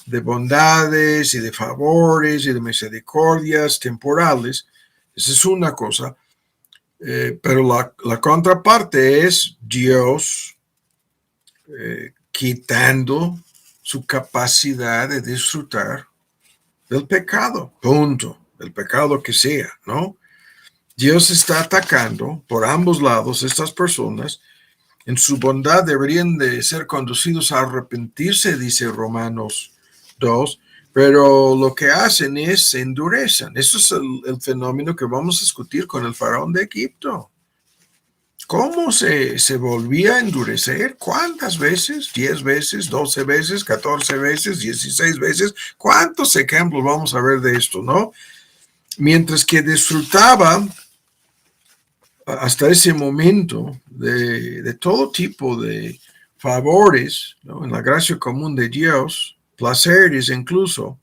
de bondades y de favores y de misericordias temporales. Esa es una cosa. Pero la contraparte es Dios quitando su capacidad de disfrutar del pecado, punto, el pecado que sea, ¿no? Dios está atacando por ambos lados estas personas. En su bondad deberían de ser conducidos a arrepentirse, dice Romanos 2, pero lo que hacen es se endurecen. Eso es el fenómeno que vamos a discutir con el faraón de Egipto. ¿cómo se volvía a endurecer? ¿Cuántas veces? 10 veces, 12 veces, 14 veces, 16 veces. ¿Cuántos ejemplos vamos a ver de esto, no? Mientras que disfrutaba hasta ese momento de todo tipo de favores, ¿no? En la gracia común de Dios, placeres incluso,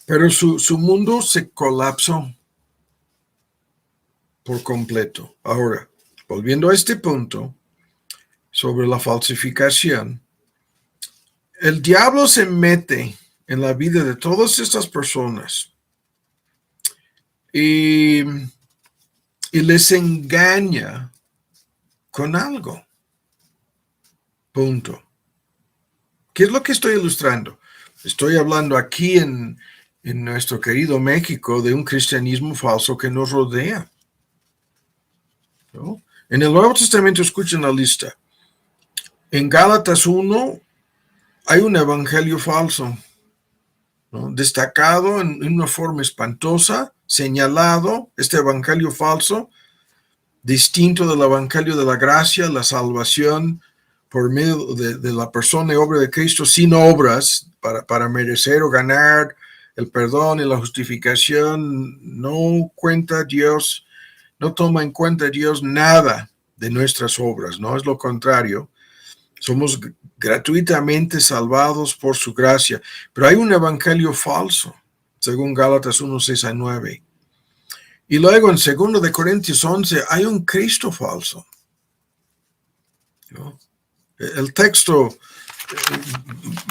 pero su mundo se colapsó por completo. Ahora, volviendo a este punto sobre la falsificación, el diablo se mete en la vida de todas estas personas y les engaña con algo. Punto. ¿Qué es lo que estoy ilustrando? Estoy hablando aquí en nuestro querido México de un cristianismo falso que nos rodea, ¿no? En el Nuevo Testamento, escuchen la lista. En Gálatas 1 hay un evangelio falso, ¿no? Destacado en una forma espantosa, señalado este evangelio falso, distinto del evangelio de la gracia, la salvación por medio de la persona y obra de Cristo, sin obras para merecer o ganar el perdón y la justificación. No cuenta Dios, no toma en cuenta Dios nada de nuestras obras, no es lo contrario. Somos gratuitamente salvados por su gracia, pero hay un evangelio falso, según Gálatas 1, 6 a 9. Y luego en 2 de Corintios 11 hay un Cristo falso, ¿no? El texto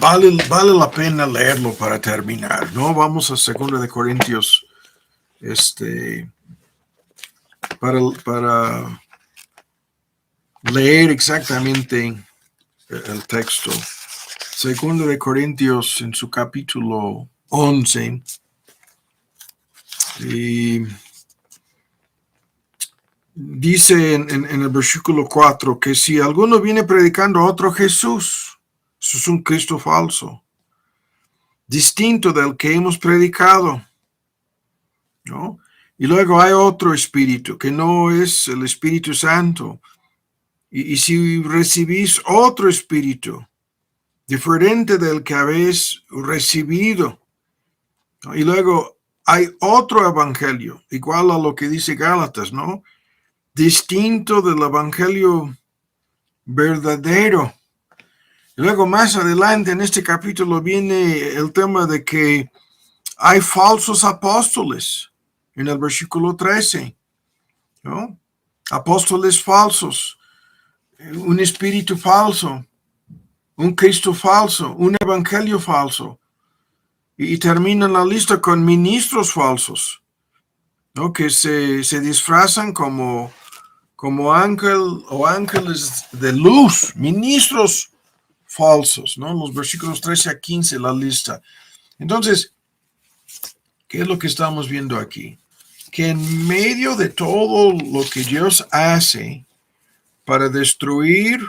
vale la pena leerlo para terminar, ¿no? Vamos a 2 de Corintios para leer exactamente el texto. 2 de Corintios en su capítulo 11 y dice en el versículo 4 que si alguno viene predicando a otro Jesús, eso es un Cristo falso, distinto del que hemos predicado, ¿no? Y luego hay otro espíritu que no es el Espíritu Santo. Y si recibís otro espíritu diferente del que habéis recibido, ¿no? Y luego hay otro evangelio, igual a lo que dice Gálatas, ¿no? Distinto del evangelio verdadero. Y luego más adelante en este capítulo viene el tema de que hay falsos apóstoles en el versículo 13, ¿no? Apóstoles falsos, un espíritu falso, un Cristo falso, un evangelio falso. Y termina la lista con ministros falsos, ¿no? Que se disfrazan como ángel o ángeles de luz, ministros falsos, ¿no? Los versículos 13 a 15, la lista. Entonces, ¿qué es lo que estamos viendo aquí? Que en medio de todo lo que Dios hace para destruir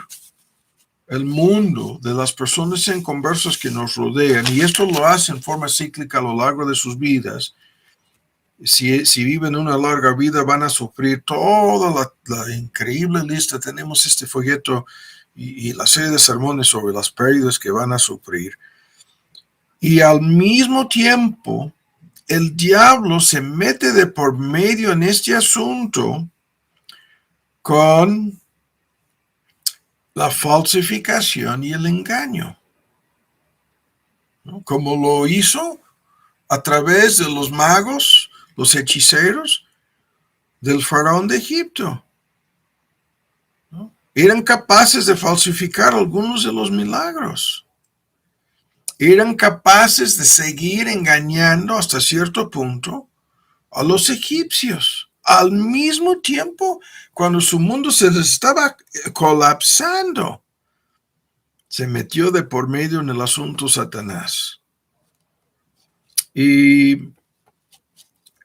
el mundo de las personas inconversas que nos rodean, y esto lo hace en forma cíclica a lo largo de sus vidas, si viven una larga vida van a sufrir toda la increíble lista. Tenemos este folleto y la serie de sermones sobre las pérdidas que van a sufrir. Y al mismo tiempo, el diablo se mete de por medio en este asunto con la falsificación y el engaño, ¿no? Como lo hizo a través de los magos, los hechiceros del faraón de Egipto, ¿no? Eran capaces de falsificar algunos de los milagros. Eran capaces de seguir engañando hasta cierto punto a los egipcios. Al mismo tiempo, cuando su mundo se les estaba colapsando, se metió de por medio en el asunto Satanás. Y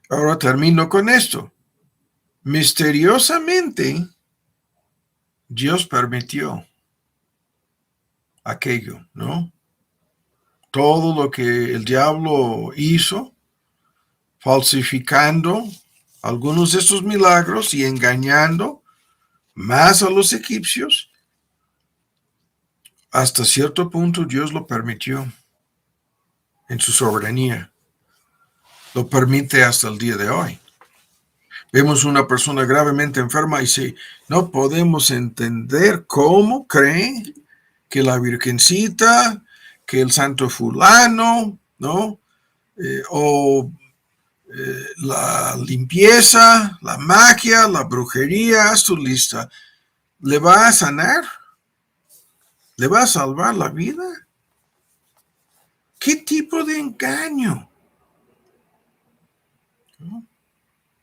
ahora termino con esto. Misteriosamente, Dios permitió aquello, ¿no? Todo lo que el diablo hizo, falsificando algunos de estos milagros y engañando más a los egipcios, hasta cierto punto Dios lo permitió en su soberanía. Lo permite hasta el día de hoy. Vemos una persona gravemente enferma y si no podemos entender cómo cree que la Virgencita, que el santo fulano, ¿no? La limpieza, la magia, la brujería, haz tu lista, ¿le va a sanar? ¿Le va a salvar la vida? ¿Qué tipo de engaño? ¿No?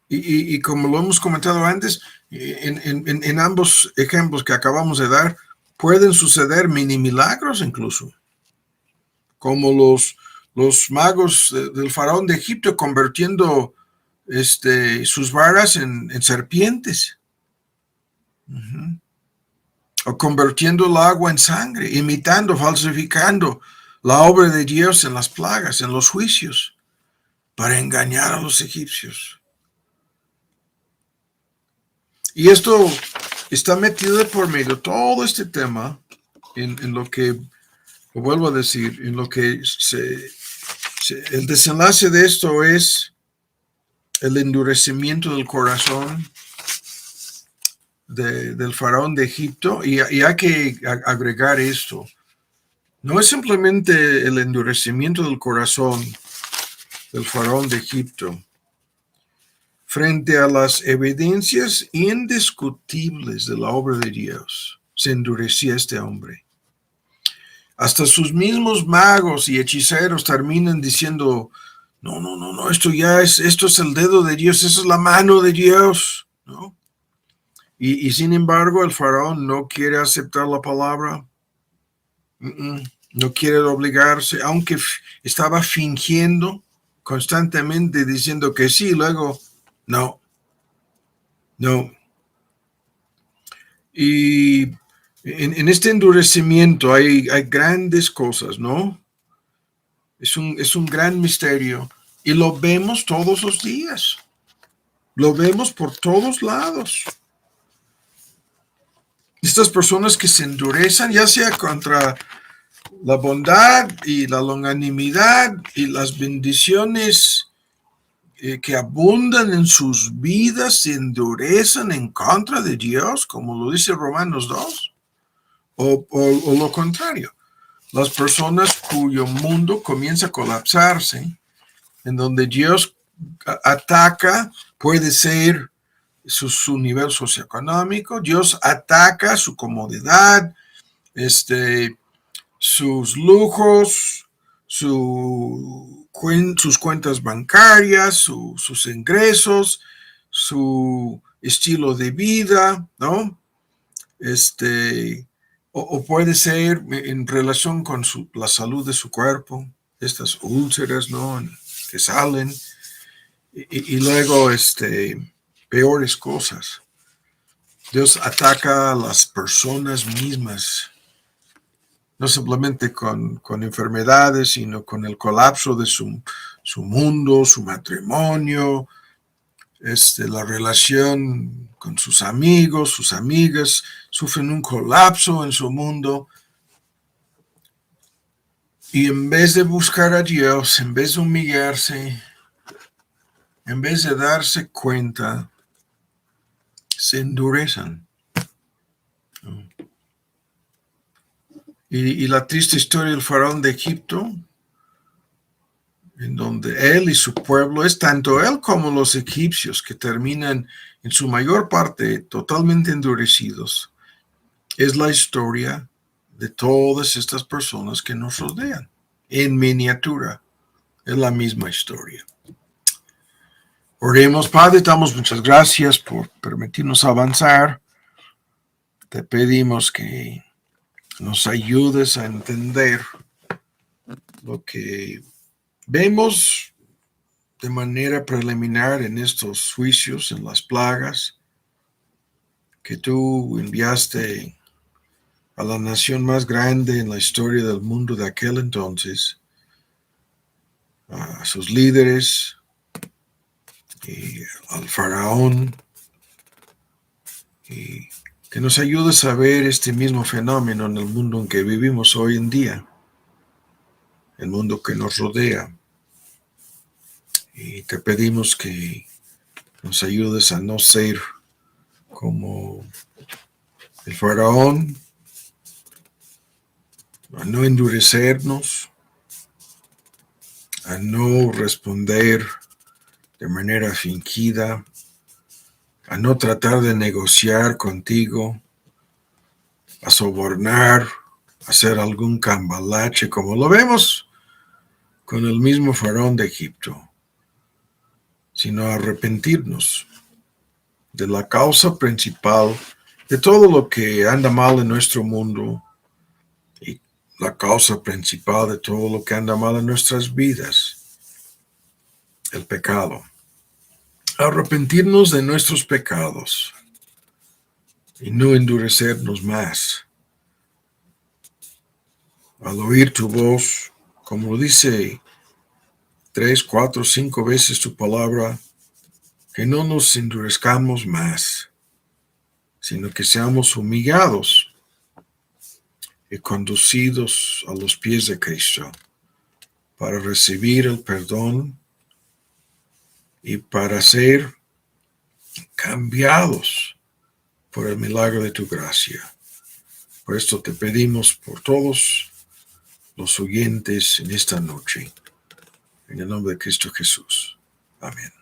Y como lo hemos comentado antes, en ambos ejemplos que acabamos de dar, pueden suceder mini milagros incluso, como los magos del faraón de Egipto convirtiendo sus varas en serpientes. Uh-huh. O convirtiendo el agua en sangre, imitando, falsificando la obra de Dios en las plagas, en los juicios, para engañar a los egipcios. Y esto está metido de por medio, todo este tema, en lo que, lo vuelvo a decir, en lo que el desenlace de esto es el endurecimiento del corazón del faraón de Egipto, y hay que agregar esto. No es simplemente el endurecimiento del corazón del faraón de Egipto. Frente a las evidencias indiscutibles de la obra de Dios, se endurecía este hombre. Hasta sus mismos magos y hechiceros terminan diciendo, no, esto es el dedo de Dios, esa es la mano de Dios, ¿no? Y sin embargo, el faraón no quiere aceptar la palabra, no quiere obligarse, aunque estaba fingiendo constantemente diciendo que sí, luego no. Y en este endurecimiento hay grandes cosas, ¿no? Es un gran misterio y lo vemos todos los días. Lo vemos por todos lados. Estas personas que se endurecen, ya sea contra la bondad y la longanimidad y las bendiciones que abundan en sus vidas, se endurecen en contra de Dios, como lo dice Romanos 2, o lo contrario. Las personas cuyo mundo comienza a colapsarse, en donde Dios ataca, puede ser su nivel socioeconómico, Dios ataca su comodidad, sus lujos, sus cuentas bancarias, sus ingresos, su estilo de vida, ¿no? O puede ser en relación con la salud de su cuerpo, estas úlceras, ¿no? Que salen, y luego peores cosas. Dios ataca a las personas mismas, no simplemente con enfermedades, sino con el colapso de su mundo, su matrimonio, la relación con sus amigos, sus amigas, sufren un colapso en su mundo. Y en vez de buscar a Dios, en vez de humillarse, en vez de darse cuenta, se endurecen. Y la triste historia del faraón de Egipto, en donde él y su pueblo, es tanto él como los egipcios que terminan en su mayor parte totalmente endurecidos, es la historia de todas estas personas que nos rodean. En miniatura, es la misma historia. Oremos, Padre, damos muchas gracias por permitirnos avanzar. Te pedimos que nos ayudes a entender lo que vemos de manera preliminar en estos juicios, en las plagas, que tú enviaste a la nación más grande en la historia del mundo de aquel entonces, a sus líderes y al faraón, y que nos ayudes a ver este mismo fenómeno en el mundo en que vivimos hoy en día, el mundo que nos rodea. Y te pedimos que nos ayudes a no ser como el faraón, a no endurecernos, a no responder de manera fingida, a no tratar de negociar contigo, a sobornar, a hacer algún cambalache, como lo vemos con el mismo faraón de Egipto, sino a arrepentirnos de la causa principal de todo lo que anda mal en nuestro mundo y la causa principal de todo lo que anda mal en nuestras vidas, el pecado. Arrepentirnos de nuestros pecados y no endurecernos más. Al oír tu voz, como dice 3, 4, 5 veces tu palabra, que no nos endurezcamos más, sino que seamos humillados y conducidos a los pies de Cristo para recibir el perdón y para ser cambiados por el milagro de tu gracia. Por esto te pedimos por todos los oyentes en esta noche, en el nombre de Cristo Jesús. Amén.